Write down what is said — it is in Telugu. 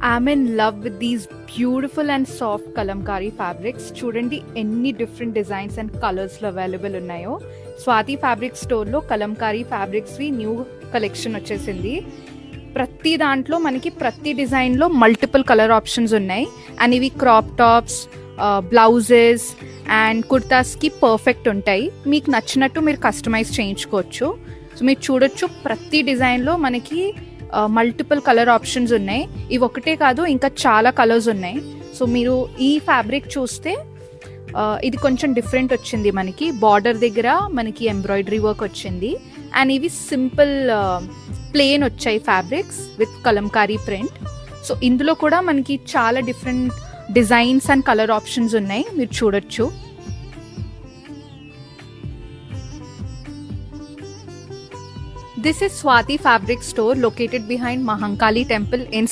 I'm in love with these beautiful and soft Kalamkari fabrics. చూడండి ఎన్ని డిఫరెంట్ డిజైన్స్ అండ్ కలర్స్లో అవైలబుల్ ఉన్నాయో. స్వాతి ఫ్యాబ్రిక్ స్టోర్లో కలంకారీ ఫ్యాబ్రిక్స్వి న్యూ కలెక్షన్ వచ్చేసింది. ప్రతి దాంట్లో మనకి ప్రతి డిజైన్లో మల్టిపుల్ కలర్ ఆప్షన్స్ ఉన్నాయి. అండ్ ఇవి క్రాప్ టాప్స్, బ్లౌజెస్ అండ్ కుర్తాస్కి పర్ఫెక్ట్ ఉంటాయి. మీకు నచ్చినట్టు మీరు కస్టమైజ్ చేయించుకోవచ్చు. సో మీరు చూడొచ్చు ప్రతి డిజైన్లో మనకి మల్టిపుల్ కలర్ ఆప్షన్స్ ఉన్నాయి. ఇవి ఒకటే కాదు, ఇంకా చాలా కలర్స్ ఉన్నాయి. సో మీరు ఈ ఫ్యాబ్రిక్ చూస్తే ఇది కొంచెం డిఫరెంట్ వచ్చింది. మనకి బార్డర్ దగ్గర మనకి ఎంబ్రాయిడరీ వర్క్ వచ్చింది. అండ్ ఇవి సింపుల్ ప్లెయిన్ వచ్చాయి fabrics with Kalamkari print. So ఇందులో కూడా మనకి చాలా different designs and colour options ఉన్నాయి, మీరు చూడొచ్చు. This is Swati Fabric Store located behind Mahankali Temple in